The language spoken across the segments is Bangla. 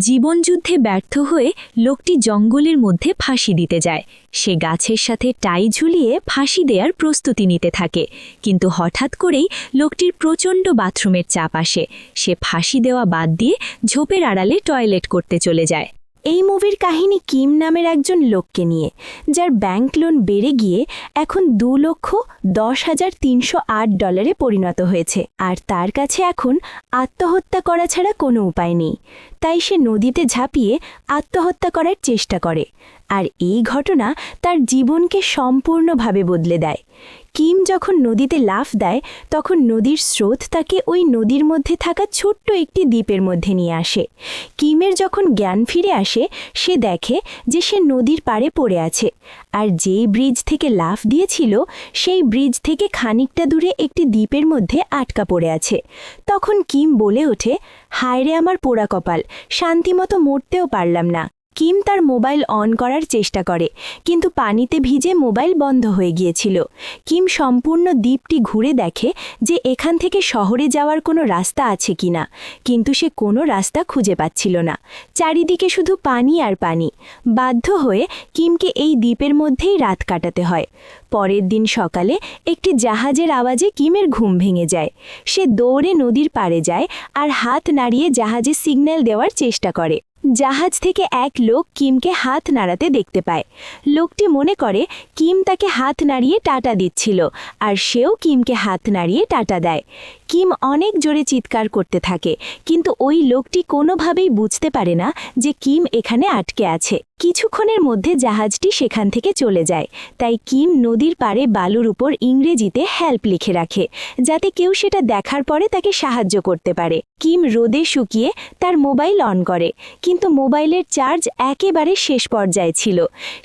জীবনযুদ্ধে ব্যর্থ হয়ে লোকটি জঙ্গলের মধ্যে ফাঁসি দিতে যায়। সে গাছের সাথে টাই ঝুলিয়ে ফাঁসি দেওয়ার প্রস্তুতি নিতে থাকে, কিন্তু হঠাৎ করেই লোকটির প্রচণ্ড বাথরুমের চাপ আসে। সে ফাঁসি দেওয়া বাদ দিয়ে ঝোপের আড়ালে টয়লেট করতে চলে যায়। এই মুভির কাহিনী কিম নামের একজন লোককে নিয়ে, যার ব্যাংক লোন বেড়ে গিয়ে এখন $2,10,308 পরিণত হয়েছে, আর তার কাছে এখন আত্মহত্যা করা ছাড়া কোনো উপায় নেই। তাই সে নদীতে ঝাঁপিয়ে আত্মহত্যা করার চেষ্টা করে, আর এই ঘটনা তার জীবনকে সম্পূর্ণভাবে বদলে দেয়। কিম যখন নদীতে লাফ দেয়, তখন নদীর স্রোত তাকে ওই নদীর মধ্যে থাকা ছোট্ট একটি দ্বীপের মধ্যে নিয়ে আসে। কিমের যখন জ্ঞান ফিরে আসে, সে দেখে যে সে নদীর পাড়ে পড়ে আছে, আর যেই ব্রিজ থেকে লাফ দিয়েছিল সেই ব্রিজ থেকে খানিকটা দূরে একটি দ্বীপের মধ্যে আটকা পড়ে আছে। তখন কিম বলে ওঠে, হায় রে আমার পোড়া কপাল, শান্তিমতো মরতেও পারলাম না। কিম তার মোবাইল অন করার চেষ্টা করে, কিন্তু পানিতে ভিজে মোবাইল বন্ধ হয়ে গিয়েছিল। কিম সম্পূর্ণ দ্বীপটি ঘুরে দেখে যে এখান থেকে শহরে যাওয়ার কোনো রাস্তা আছে কিনা, কিন্তু সে কোনো রাস্তা খুঁজে পাচ্ছিল না। চারিদিকে শুধু পানি আর পানি। বাধ্য হয়ে কিমকে এই দ্বীপের মধ্যেই রাত কাটাতে হয়। পরের দিন সকালে একটি জাহাজের আওয়াজে কিমের ঘুম ভেঙে যায়। সে দৌড়ে নদীর পাড়ে যায় আর হাত নাড়িয়ে জাহাজে সিগন্যাল দেওয়ার চেষ্টা করে। জাহাজ থেকে এক লোক কিমকে হাত নাড়াতে দেখতে পায়। লোকটি মনে করে কিম তাকে হাত নাড়িয়ে টাটা দিচ্ছিল, আর সেও কিমকে হাত নাড়িয়ে টাটা দেয়। কিম অনেক জোরে চিৎকার করতে থাকে, কিন্তু ওই লোকটি কোনোভাবেই বুঝতে পারে না যে কিম এখানে আটকে আছে। কিছুক্ষণের মধ্যে জাহাজটি সেখান থেকে চলে যায়। তাই কিম নদীর পাড়ে বালুর উপর ইংরেজিতে হেল্প লিখে রাখে, যাতে কেউ সেটা দেখার পরে তাকে সাহায্য করতে পারে। কিম রোদে শুকিয়ে তার মোবাইল অন করে, কিন্তু মোবাইলের চার্জ একেবারে শেষ পর্যায়ে ছিল।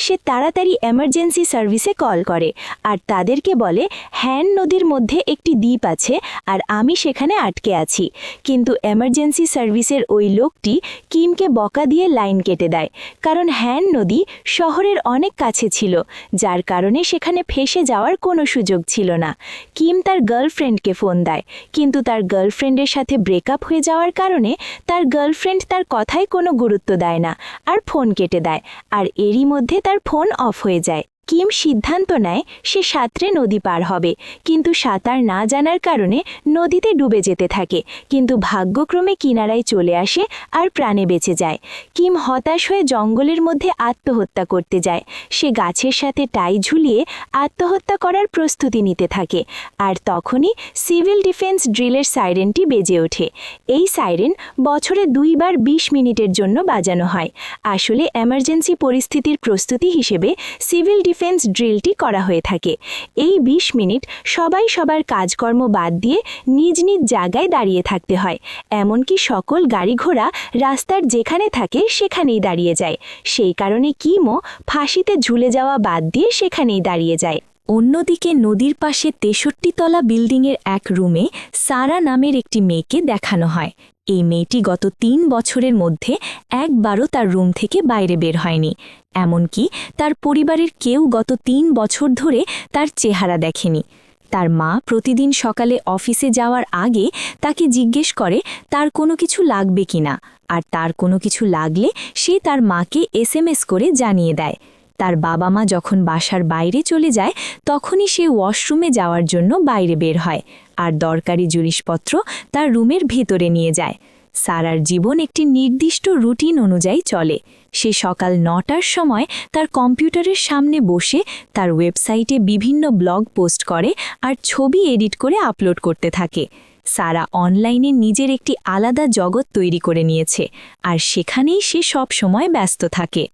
সে তাড়াতাড়ি এমার্জেন্সি সার্ভিসে কল করে, আর তাদেরকে বলে হ্যান নদীর মধ্যে একটি দ্বীপ আছে আর আমি সেখানে আটকে আছি। কিন্তু এমার্জেন্সি সার্ভিসের ওই লোকটি কিমকে বকা দিয়ে লাইন কেটে দেয়, কারণ হ্যান নদী শহরের অনেক কাছে ছিল, যার কারণে সেখানে ফেসে যাওয়ার কোনো সুযোগ ছিল না। কিম তার গার্লফ্রেন্ডকে ফোন দেয়, কিন্তু তার গার্লফ্রেন্ডের সাথে ব্রেকআপ হয়ে যাওয়ার কারণে তার গার্লফ্রেন্ড তার কথায় কোনো গুরুত্ব দেয় না আর ফোন কেটে দেয়, আর এরই মধ্যে তার ফোন অফ হয়ে যায়। কিম সিদ্ধান্ত নেয় সে সাঁতরে নদী পার হবে, কিন্তু সাঁতার না জানার কারণে নদীতে ডুবে যেতে থাকে, কিন্তু ভাগ্যক্রমে কিনারায় চলে আসে আর প্রাণে বেঁচে যায়। কিম হতাশ হয়ে জঙ্গলের মধ্যে আত্মহত্যা করতে যায়। সে গাছের সাথে টাই ঝুলিয়ে আত্মহত্যা করার প্রস্তুতি নিতে থাকে, আর তখনই সিভিল ডিফেন্স ড্রিলের সাইরেনটি বেজে ওঠে। এই সাইরেন বছরে 2 বার 20 মিনিটের জন্য বাজানো হয়। আসলে এমার্জেন্সি পরিস্থিতির প্রস্তুতি হিসেবে সিভিল ডিফেন্স ড্রিলটি করা হয়ে থাকে। এই 20 মিনিট সবাই সবার কাজকর্ম বাদ দিয়ে নিজ নিজ জায়গায় দাঁড়িয়ে থাকতে হয়, এমনকি সকল গাড়ি ঘোড়া রাস্তার যেখানে থাকে সেখানেই দাঁড়িয়ে যায়। সেই কারণে কিমও ফাঁসিতে ঝুলে যাওয়া বাদ দিয়ে সেখানেই দাঁড়িয়ে যায়। অন্যদিকে নদীর পাশে 63 তলা বিল্ডিংয়ের এক রুমে সারা নামের একটি মেয়েকে দেখানো হয়। এই মেয়েটি গত 3 বছরের মধ্যে একবারও তার রুম থেকে বাইরে বের হয়নি। এমনকি তার পরিবারের কেউ গত 3 বছর ধরে তার চেহারা দেখেনি। তার মা প্রতিদিন সকালে অফিসে যাওয়ার আগে তাকে জিজ্ঞেস করে তার কোনো কিছু লাগবে কিনা, আর তার কোনো কিছু লাগলে সে তার মাকে SMS করে জানিয়ে দেয়। তার বাবা মা যখন বাসার বাইরে চলে যায়, তখনই সে ওয়াশরুমে যাওয়ার জন্য বাইরে বের হয়, আর দরকারি জিনিসপত্র তার রুমের ভেতরে নিয়ে যায়। সারার জীবন একটি নির্দিষ্ট রুটিন অনুযায়ী চলে। সে সকাল 9টার সময় তার কম্পিউটারের সামনে বসে তার ওয়েবসাইটে বিভিন্ন ব্লগ পোস্ট করে আর ছবি এডিট করে আপলোড করতে থাকে। সারা অনলাইনে নিজের একটি আলাদা জগৎ তৈরি করে নিয়েছে, আর সেখানেই সে সব সময় ব্যস্ত থাকে।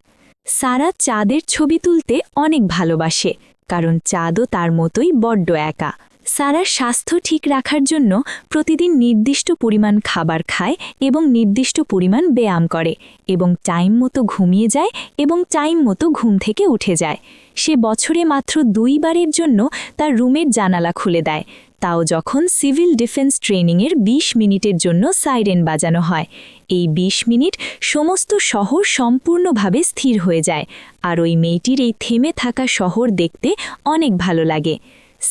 সারা চাঁদের ছবি তুলতে অনেক ভালোবাসে, কারণ চাঁদও তার মতোই বড্ড একা। সারার স্বাস্থ্য ঠিক রাখার জন্য প্রতিদিন নির্দিষ্ট পরিমাণ খাবার খায় এবং নির্দিষ্ট পরিমাণ ব্যায়াম করে, এবং টাইম মতো ঘুমিয়ে যায় এবং টাইম মতো ঘুম থেকে উঠে যায়। সে বছরে মাত্র 2 বারের জন্য তার রুমের জানালা খুলে দেয়, তাও যখন সিভিল ডিফেন্স ট্রেনিংয়ের 20 মিনিটের জন্য সাইরেন বাজানো হয়। এই 20 মিনিট সমস্ত শহর সম্পূর্ণভাবে স্থির হয়ে যায়, আর ওই মেয়েটির এই থেমে থাকা শহর দেখতে অনেক ভালো লাগে।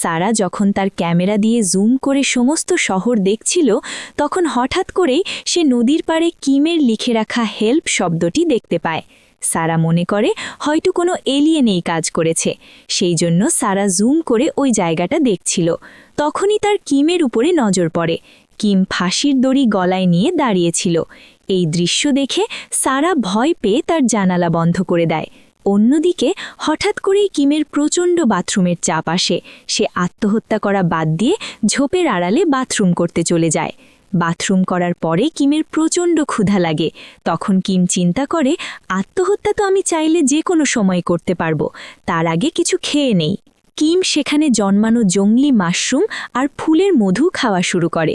সারা যখন তার ক্যামেরা দিয়ে জুম করে সমস্ত শহর দেখছিল তখন হঠাৎ করেই সে নদীর পাড়ে কিমের লিখে রাখা হেল্প শব্দটি দেখতে পায়। সারা মনে করে হয়তো কোনো এলিয়েন এই কাজ করেছে, সেই জন্য সারা জুম করে ওই জায়গাটা দেখছিল। তখনই তার কিমের উপরে নজর পড়ে। কিম ফাঁসির দড়ি গলায় নিয়ে দাঁড়িয়েছিল। এই দৃশ্য দেখে সারা ভয় পেয়ে তার জানালা বন্ধ করে দেয়। অন্যদিকে হঠাৎ করেই কিমের প্রচণ্ড বাথরুমের চাপ আসে। সে আত্মহত্যা করা বাদ দিয়ে ঝোপের আড়ালে বাথরুম করতে চলে যায়। বাথরুম করার পরে কিমের প্রচণ্ড ক্ষুধা লাগে। তখন কিম চিন্তা করে, আত্মহত্যা তো আমি চাইলে যে কোনো সময় করতে পারবো, তার আগে কিছু খেয়ে নেই। কিম সেখানে জন্মানো জংলি মাশরুম আর ফুলের মধু খাওয়া শুরু করে।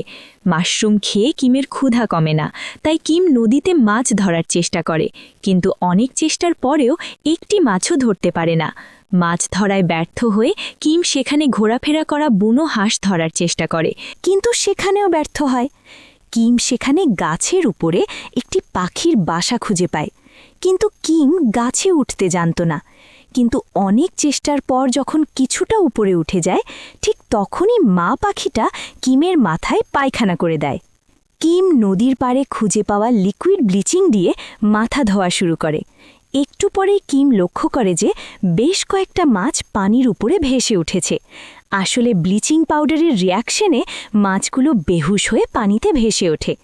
মাশরুম খেয়ে কিমের ক্ষুধা কমে না, তাই কিম নদীতে মাছ ধরার চেষ্টা করে, কিন্তু অনেক চেষ্টার পরেও একটি মাছও ধরতে পারে না। মাছ ধরায় ব্যর্থ হয়ে কিম সেখানে ঘোরাফেরা করা বুনো হাঁস ধরার চেষ্টা করে, কিন্তু সেখানেও ব্যর্থ হয়। কিম সেখানে গাছের উপরে একটি পাখির বাসা খুঁজে পায়, কিন্তু কিম গাছে উঠতে জানত না। কিন্তু অনেক চেষ্টার পর যখন কিছুটা উপরে উঠে যায়, ঠিক তখনই মা পাখিটা কিমের মাথায় পায়খানা করে দেয়। কিম নদীর পাড়ে খুঁজে পাওয়া লিকুইড ব্লিচিং দিয়ে মাথা ধোয়া শুরু করে। একটু পরেই কিম লক্ষ্য করে যে বেশ কয়েকটা মাছ পানির উপরে ভেসে উঠেছে। আসলে ব্লিচিং পাউডারের রিয়াকশনে মাছগুলো বেহুশ হয়ে পানিতে ভেসে ওঠে।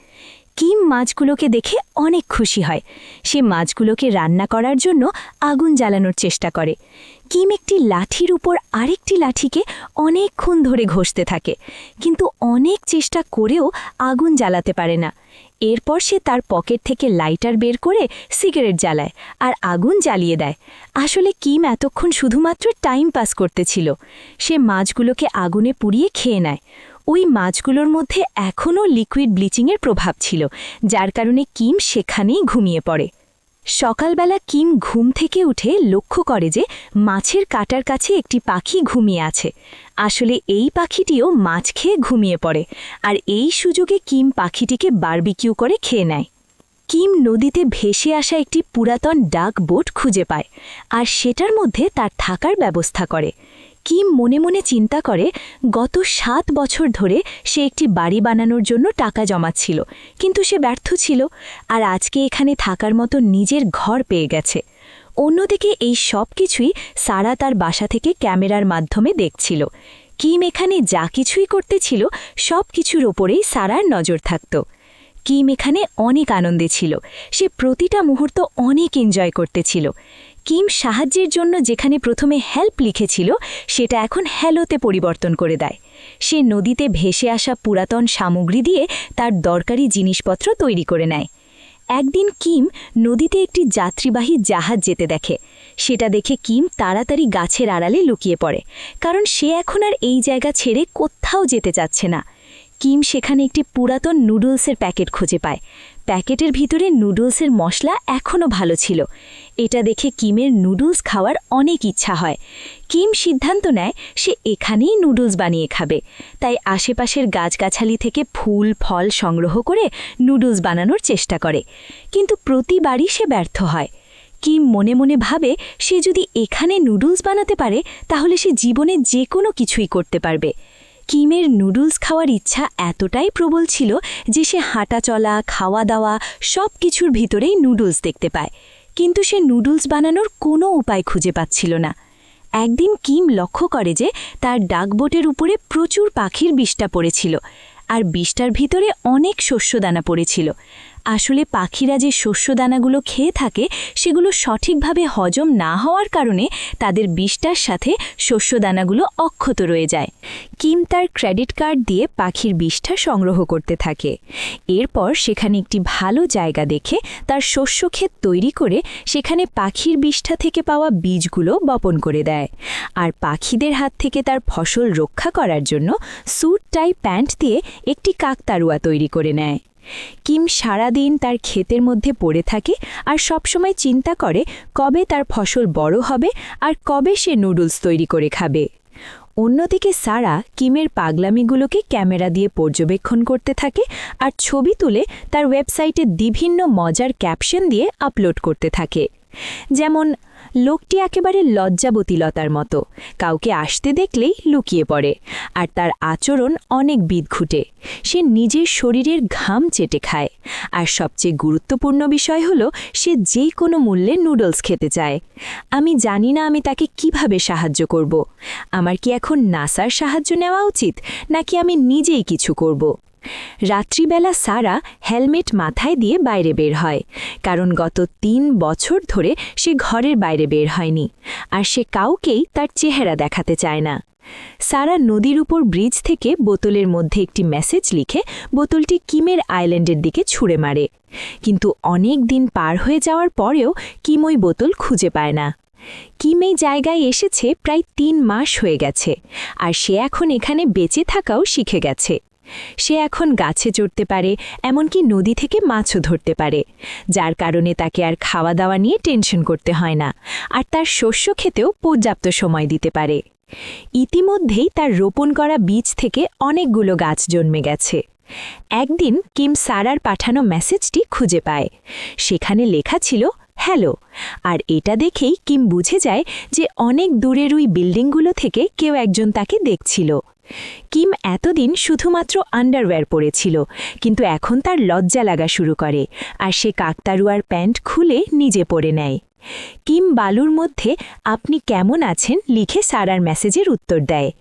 কিম মাছগুলোকে দেখে অনেক খুশি হয়। সে মাছগুলোকে রান্না করার জন্য আগুন জ্বালানোর চেষ্টা করে। কিম একটি লাঠির উপর আরেকটি লাঠিকে অনেকক্ষণ ধরে ঘষতে থাকে, কিন্তু অনেক চেষ্টা করেও আগুন জ্বালাতে পারে না। এরপর সে তার পকেট থেকে লাইটার বের করে সিগারেট জ্বালায় আর আগুন জ্বালিয়ে দেয়। আসলে কিম এতক্ষণ শুধুমাত্র টাইম পাস করতেছিল। সে মাছগুলোকে আগুনে পুড়িয়ে খেয়ে নেয়। ওই মাছগুলোর মধ্যে এখনও লিকুইড ব্লিচিংয়ের প্রভাব ছিল, যার কারণে কিম সেখানেই ঘুমিয়ে পড়ে। সকালবেলা কিম ঘুম থেকে উঠে লক্ষ্য করে যে মাছের কাটার কাছে একটি পাখি ঘুমিয়ে আছে। আসলে এই পাখিটিও মাছ খেয়ে ঘুমিয়ে পড়ে, আর এই সুযোগে কিম পাখিটিকে বারবিকিউ করে খেয়ে নেয়। কিম নদীতে ভেসে আসা একটি পুরাতন ডাক বোট খুঁজে পায়, আর সেটার মধ্যে তার থাকার ব্যবস্থা করে। কিম মনে মনে চিন্তা করে, গত 7 বছর ধরে সে একটি বাড়ি বানানোর জন্য টাকা জমাচ্ছিল, কিন্তু সে ব্যর্থ ছিল, আর আজকে এখানে থাকার মতো নিজের ঘর পেয়ে গেছে। অন্যদিকে এই সব কিছুই সারা তার বাসা থেকে ক্যামেরার মাধ্যমে দেখছিল। কিম এখানে যা কিছুই করতেছিল সব কিছুর ওপরেই সারার নজর থাকত। কিম এখানে অনেক আনন্দে ছিল। সে প্রতিটা মুহূর্ত অনেক এনজয় করতেছিল। কিম সাহায্যের জন্য যেখানে প্রথমে হেল্প লিখেছিল সেটা এখন হ্যালোতে পরিবর্তন করে দেয়। সে নদীতে ভেসে আসা পুরাতন সামগ্রী দিয়ে তার দরকারি জিনিসপত্র তৈরি করে নেয়। একদিন কিম নদীতে একটি যাত্রীবাহী জাহাজ যেতে দেখে। সেটা দেখে কিম তাড়াতাড়ি গাছের আড়ালে লুকিয়ে পড়ে, কারণ সে এখন আর এই জায়গা ছেড়ে কোথাও যেতে চাচ্ছে না। কিম সেখানে একটি পুরাতন নুডলসের প্যাকেট খুঁজে পায়। প্যাকেটের ভিতরে নুডলসের মশলা এখনও ভালো ছিল। এটা দেখে কিমের নুডলস খাওয়ার অনেক ইচ্ছা হয়। কিম সিদ্ধান্ত নেয় সে এখানেই নুডলস বানিয়ে খাবে। তাই আশেপাশের গাছগাছালি থেকে ফুল ফল সংগ্রহ করে নুডলস বানানোর চেষ্টা করে, কিন্তু প্রতিবারই সে ব্যর্থ হয়। কিম মনে মনে ভাবে সে যদি এখানে নুডলস বানাতে পারে তাহলে সে জীবনে যে কোনো কিছুই করতে পারবে। কিমের নুডলস খাওয়ার ইচ্ছা এতটাই প্রবল ছিল যে সে হাঁটা চলা, খাওয়া দাওয়া সব কিছুর ভিতরেই নুডলস দেখতে পায়, কিন্তু সে নুডলস বানানোর কোনো উপায় খুঁজে পাচ্ছিল না। একদিন কিম লক্ষ্য করে যে তার ডাকবোটের উপরে প্রচুর পাখির বিষ্ঠা পড়েছিল, আর বিষ্ঠার ভিতরে অনেক শস্যদানা পড়েছিল। আসলে পাখিরা যে শস্যদানাগুলো খেয়ে থাকে সেগুলো সঠিকভাবে হজম না হওয়ার কারণে তাদের বিষ্ঠার সাথে শস্যদানাগুলো অক্ষত রয়ে যায়। কিম তার ক্রেডিট কার্ড দিয়ে পাখির বিষ্ঠা সংগ্রহ করতে থাকে। এরপর সেখানে একটি ভালো জায়গা দেখে তার শস্যক্ষেত তৈরি করে সেখানে পাখির বিষ্ঠা থেকে পাওয়া বীজগুলো বপন করে দেয়, আর পাখিদের হাত থেকে তার ফসল রক্ষা করার জন্য স্যুট টাই প্যান্ট দিয়ে একটি কাকতাড়ুয়া তৈরি করে নেয়। কিম সারাদিন তার ক্ষেতের মধ্যে পড়ে থাকে আর সবসময় চিন্তা করে কবে তার ফসল বড় হবে আর কবে সে নুডলস তৈরি করে খাবে। অন্যদিকে সারা কিমের পাগলামিগুলোকে ক্যামেরা দিয়ে পর্যবেক্ষণ করতে থাকে আর ছবি তুলে তার ওয়েবসাইটে বিভিন্ন মজার ক্যাপশন দিয়ে আপলোড করতে থাকে। যেমন লোকটি একেবারে লজ্জাবতীলতার মতো, কাউকে আসতে দেখলেই লুকিয়ে পড়ে, আর তার আচরণ অনেক বিদঘুটে। সে নিজের শরীরের ঘাম চেটে খায়, আর সবচেয়ে গুরুত্বপূর্ণ বিষয় হলো সে যে কোনো মূল্যে নুডলস খেতে চায়। আমি জানি না আমি তাকে কিভাবে সাহায্য করব। আমার কি এখন নাসার সাহায্য নেওয়া উচিত, নাকি আমি নিজেই কিছু করব? রাত্রিবেলা সারা হেলমেট মাথায় দিয়ে বাইরে বের হয়, কারণ গত ৩ বছর ধরে সে ঘরের বাইরে বের হয়নি, আর সে কাউকেই তার চেহারা দেখাতে চায় না। সারা নদীর উপর ব্রিজ থেকে বোতলের মধ্যে একটি মেসেজ লিখে বোতলটি কিমের আইল্যান্ডের দিকে ছুঁড়ে মারে, কিন্তু অনেক দিন পার হয়ে যাওয়ার পরেও কিম ওই বোতল খুঁজে পায় না। কিম এই জায়গায় এসেছে প্রায় ৩ মাস হয়ে গেছে, আর সে এখন এখানে বেঁচে থাকাও শিখে গেছে। সে এখন গাছে চড়তে পারে, এমনকি নদী থেকে মাছও ধরতে পারে, যার কারণে তাকে আর খাওয়া দাওয়া নিয়ে টেনশন করতে হয় না, আর তার শস্য খেতেও পর্যাপ্ত সময় দিতে পারে। ইতিমধ্যেই তার রোপণ করা বীজ থেকে অনেকগুলো গাছ জন্মে গেছে। একদিন কিম সারার পাঠানো মেসেজটি খুঁজে পায়। সেখানে লেখা ছিল হ্যালো, আর এটা দেখেই কিম বুঝে যায় যে অনেক দূরের ওই বিল্ডিংগুলো থেকে কেউ একজন তাকে দেখছিল। কিম এতদিন শুধুমাত্র আন্ডারওয়্যার পরেছিল, কিন্তু এখন তার লজ্জা লাগা শুরু করে, আর সে কাকতারুয়ার প্যান্ট খুলে নিজে পরে নেয়। কিম বালুর মধ্যে আপনি কেমন আছেন লিখে সারার মেসেজের উত্তর দেয়।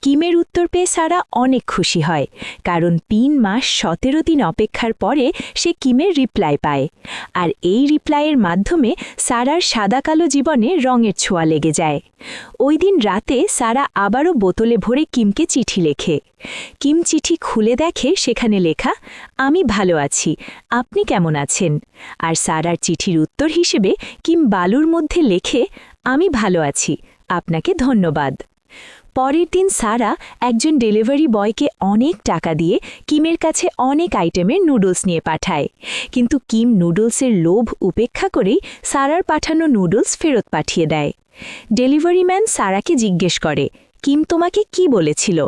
কিমের উত্তর পেয়ে সারা অনেক খুশি হয়, কারণ ৩ মাস ১৭ দিন অপেক্ষার পরে সে কিমের রিপ্লাই পায়, আর এই রিপ্লাইয়ের মাধ্যমে সারার সাদা কালো জীবনে রঙের ছোঁয়া লেগে যায়। ওই দিন রাতে সারা আবারও বোতলে ভরে কিমকে চিঠি লেখে। কিম চিঠি খুলে দেখে সেখানে লেখা, আমি ভালো আছি, আপনি কেমন আছেন? আর সারার চিঠির উত্তর হিসেবে কিম বালুর মধ্যে লেখে, আমি ভালো আছি, আপনাকে ধন্যবাদ। পরের দিন সারা একজন ডেলিভারি বয়কে অনেক টাকা দিয়ে কিমের কাছে অনেক আইটেমের নুডলস নিয়ে পাঠায়, কিন্তু কিম নুডলসের লোভ উপেক্ষা করেই সারার পাঠানো নুডলস ফেরত পাঠিয়ে দেয়। ডেলিভারি ম্যান সারাকে জিজ্ঞেস করে, কিম তোমাকে কি বলেছিল?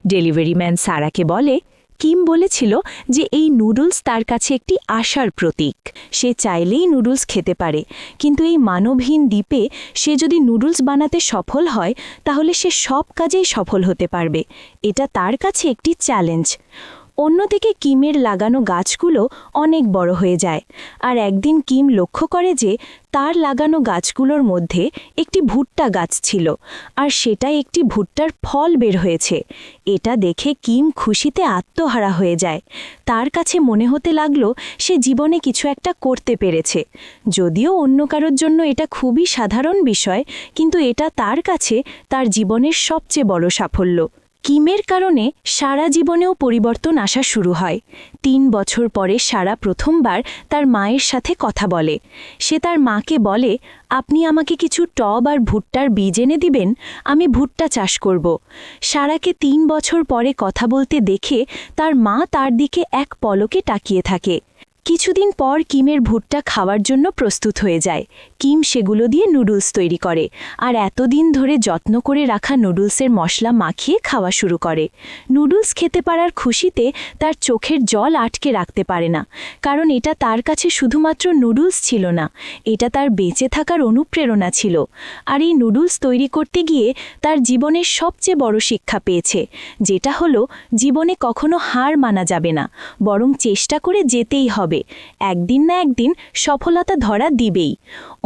ডেলিভারি ম্যান সারাকে বলে, কিম বলেছিল যে এই নুডলস তার কাছে একটি আশার প্রতীক। সে চাইলেই নুডলস খেতে পারে, কিন্তু এই মানবহীন দ্বীপে সে যদি নুডলস বানাতে সফল হয় তাহলে সে সব কাজেই সফল হতে পারবে। এটা তার কাছে একটি চ্যালেঞ্জ। অন্যদিকে কিমের লাগানো গাছগুলো অনেক বড় হয়ে যায়, আর একদিন কিম লক্ষ্য করে যে তার লাগানো গাছগুলোর মধ্যে একটি ভুট্টা গাছ ছিল, আর সেটাই একটি ভুট্টার ফল বের হয়েছে। এটা দেখে কিম খুশিতে আত্মহারা হয়ে যায়। তার কাছে মনে হতে লাগলো সে জীবনে কিছু একটা করতে পেরেছে। যদিও অন্য কারোর জন্য এটা খুবই সাধারণ বিষয়, কিন্তু এটা তার কাছে তার জীবনের সবচেয়ে বড় সাফল্য। কিমের কারণে সারা জীবনেও পরিবর্তন আসা শুরু হয়। ৩ বছর পরে সারা প্রথমবার তার মায়ের সাথে কথা বলে। সে তার মাকে বলে, আপনি আমাকে কিছু টব আর ভুট্টার বীজ এনে দিবেন, আমি ভুট্টা চাষ করব। সারাকে ৩ বছর পরে কথা বলতে দেখে তার মা তার দিকে এক পলকে তাকিয়ে থাকে। কিছুদিন পর কিমের ভুট্টা খাওয়ার জন্য প্রস্তুত হয়ে যায়। কিম সেগুলো দিয়ে নুডলস তৈরি করে, আর এতদিন ধরে যত্ন করে রাখা নুডলসের মশলা মাখিয়ে খাওয়া শুরু করে। নুডলস খেতে পারার খুশিতে তার চোখের জল আটকে রাখতে পারে না, কারণ এটা তার কাছে শুধুমাত্র নুডলস ছিল না, এটা তার বেঁচে থাকার অনুপ্রেরণা ছিল। আর এই নুডলস তৈরি করতে গিয়ে তার জীবনের সবচেয়ে বড় শিক্ষা পেয়েছে, যেটা হলো জীবনে কখনো হার মানা যাবে না, বরং চেষ্টা করে যেতেই হবে। একদিন না একদিন সফলতা ধরা দিবেই।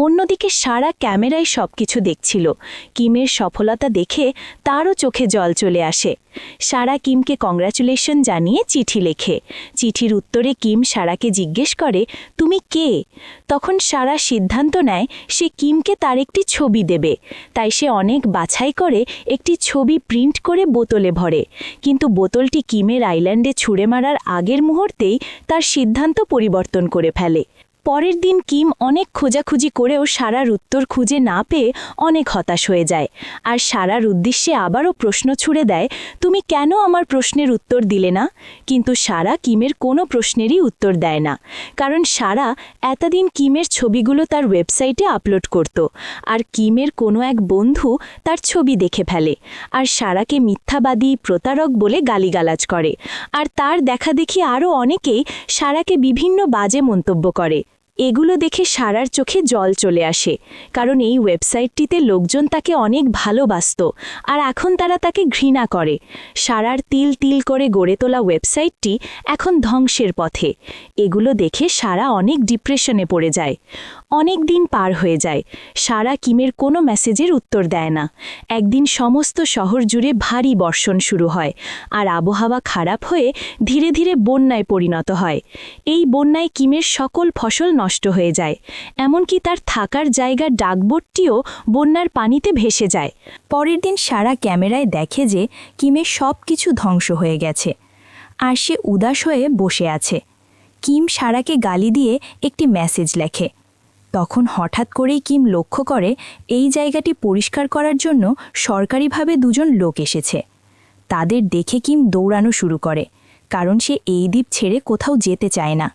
অন্যদিকে সারা ক্যামেরায় সবকিছু দেখছিল। কিমের সফলতা দেখে তারও চোখে জল চলে আসে। সারা কিমকে কংগ্রাচুলেশন জানিয়ে চিঠি লেখে। চিঠির উত্তরে কিম সারাকে জিজ্ঞেস করে, তুমি কে? তখন সারা সিদ্ধান্ত নেয় সে কিমকে তার একটি ছবি দেবে। তাই সে অনেক বাছাই করে একটি ছবি প্রিন্ট করে বোতলে ভরে, কিন্তু বোতলটি কিমের আইল্যান্ডে ছুঁড়ে মারার আগের মুহূর্তেই তার সিদ্ধান্ত পরিবর্তন করে ফেলে। পরের দিন কিম অনেক খোঁজাখুঁজি করেও সারার উত্তর খুঁজে না পেয়ে অনেক হতাশ হয়ে যায়, আর সারার উদ্দেশ্যে আবারও প্রশ্ন ছুড়ে দেয়, তুমি কেন আমার প্রশ্নের উত্তর দিলে না? কিন্তু সারা কিমের কোনো প্রশ্নেরই উত্তর দেয় না, কারণ সারা এতদিন কিমের ছবিগুলো তার ওয়েবসাইটে আপলোড করত, আর কিমের কোনো এক বন্ধু তার ছবি দেখে ফেলে, আর সারাকে মিথ্যাবাদী, প্রতারক বলে গালিগালাজ করে। আর তার দেখাদেখি আরও অনেকেই সারাকে বিভিন্ন বাজে মন্তব্য করে। এগুলো দেখে সারার চোখে জল চলে আসে, কারণ এই ওয়েবসাইটটিতে লোকজন তাকে অনেক ভালোবাসত, আর এখন তারা তাকে ঘৃণা করে। সারার তিল তিল করে গড়ে তোলা ওয়েবসাইটটি এখন ধ্বংসের পথে। এগুলো দেখে সারা অনেক ডিপ্রেশনে পড়ে যায়। অনেক দিন পার হয়ে যায়, সারা কিমের কোনো মেসেজের উত্তর দেয় না। একদিন সমস্ত শহর জুড়ে ভারী বর্ষণ শুরু হয়, আর আবহাওয়া খারাপ হয়ে ধীরে ধীরে বন্যায় পরিণত হয়। এই বন্যায় কিমের সকল ফসল নষ্ট হয়ে যায়, এমনকি তার থাকার জায়গার ডাকবোর্ডটিও বন্যার পানিতে ভেসে যায়। পরের দিন সারা ক্যামেরায় দেখে যে কিমের সব কিছু ধ্বংস হয়ে গেছে, আর সে উদাস হয়ে বসে আছে। কিম সারাকে গালি দিয়ে একটি মেসেজ লেখে। তখন হঠাৎ করেই কিম লক্ষ্য করে এই জায়গাটি পরিষ্কার করার জন্য সরকারিভাবে দুজন লোক এসেছে। তাদের দেখে কিম দৌড়ানো শুরু করে, কারণ সে এই দ্বীপ ছেড়ে কোথাও যেতে চায় না।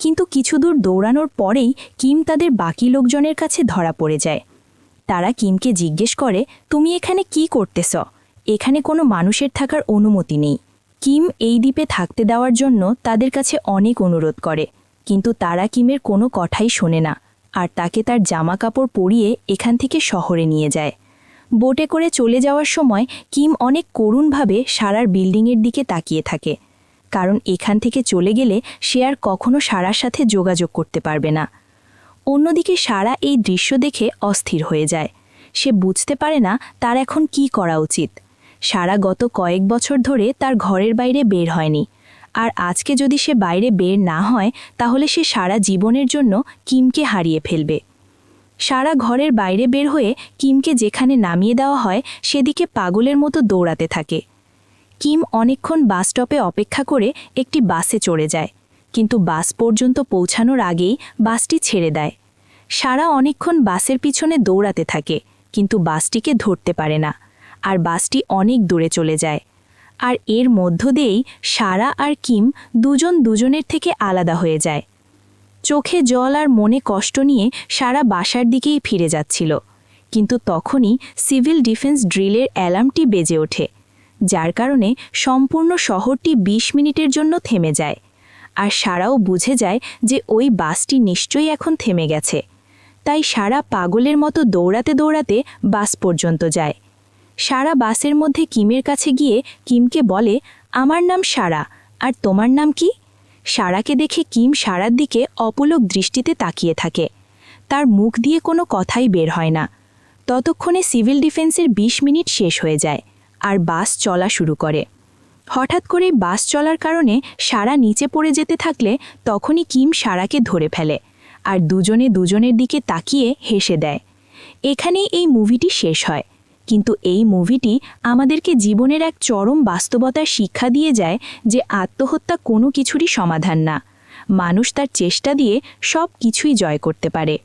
কিন্তু কিছু দূর দৌড়ানোর পরেই কিম তাদের বাকি লোকজনের কাছে ধরা পড়ে যায়। তারা কিমকে জিজ্ঞেস করে, তুমি এখানে কি করতেছ? এখানে কোনো মানুষের থাকার অনুমতি নেই। কিম এই দ্বীপে থাকতে দেওয়ার জন্য তাদের কাছে অনেক অনুরোধ করে, কিন্তু তারা কিমের কোনো কথাই শোনে না, আর তাকে তার জামা কাপড় পরিয়ে এখান থেকে শহরে নিয়ে যায়। বোটে করে চলে যাওয়ার সময় কিম অনেক করুণভাবে সারার বিল্ডিংয়ের দিকে তাকিয়ে থাকে, কারণ এখান থেকে চলে গেলে সে আর কখনো সারার সাথে যোগাযোগ করতে পারবে না। অন্যদিকে সারা এই দৃশ্য দেখে অস্থির হয়ে যায়। সে বুঝতে পারে না তার এখন কি করা উচিত। সারা গত কয়েক বছর ধরে তার ঘরের বাইরে বের হয়নি, আর আজকে যদি সে বাইরে বের না হয় তাহলে সে সারা জীবনের জন্য কিমকে হারিয়ে ফেলবে। সারা ঘরের বাইরে বের হয়ে কিমকে যেখানে নামিয়ে দেওয়া হয় সেদিকে পাগলের মতো দৌড়াতে থাকে। কিম অনেকক্ষণ বাস স্টপে অপেক্ষা করে একটি বাসে চড়ে যায়, কিন্তু বাস পর্যন্ত পৌঁছানোর আগেই বাসটি ছেড়ে দেয়। সারা অনেকক্ষণ বাসের পিছনে দৌড়াতে থাকে, কিন্তু বাসটিকে ধরতে পারে না, আর বাসটি অনেক দূরে চলে যায়। আর এর মধ্য দিয়েই সারা আর কিম দুজন দুজনের থেকে আলাদা হয়ে যায়। চোখে জল আর মনে কষ্ট নিয়ে সারা বাসার দিকেই ফিরে যাচ্ছিল, কিন্তু তখনই সিভিল ডিফেন্স ড্রিলের অ্যালার্মটি বেজে ওঠে, যার কারণে সম্পূর্ণ শহরটি ২০ মিনিটের জন্য থেমে যায়। আর সারাও বুঝে যায় যে ওই বাসটি নিশ্চয়ই এখন থেমে গেছে। তাই সারা পাগলের মতো দৌড়াতে দৌড়াতে বাস পর্যন্ত যায়। সারা বাসের মধ্যে কিমের কাছে গিয়ে কিমকে বলে, আমার নাম সারা, আর তোমার নাম কি? সারাকে দেখে কিম সারার দিকে অপলক দৃষ্টিতে তাকিয়ে থাকে। তার মুখ দিয়ে কোনো কথাই বের হয় না। ততক্ষণে সিভিল ডিফেন্সের ২০ মিনিট শেষ হয়ে যায়, আর বাস চলা শুরু করে। হঠাৎ করে বাস চলার কারণে সারা নিচে পড়ে যেতে থাকলে তখনই কিম সারাকে ধরে ফেলে, আর দুজনে দুজনের দিকে তাকিয়ে হেসে দেয়। এখানেই এই মুভিটি শেষ হয়, কিন্তু এই মুভিটি আমাদেরকে জীবনের এক চরম বাস্তবতার শিক্ষা দিয়ে যায় যে আত্মহত্যা কোনো কিছুরই সমাধান না। মানুষ তার চেষ্টা দিয়ে সব কিছুই জয় করতে পারে।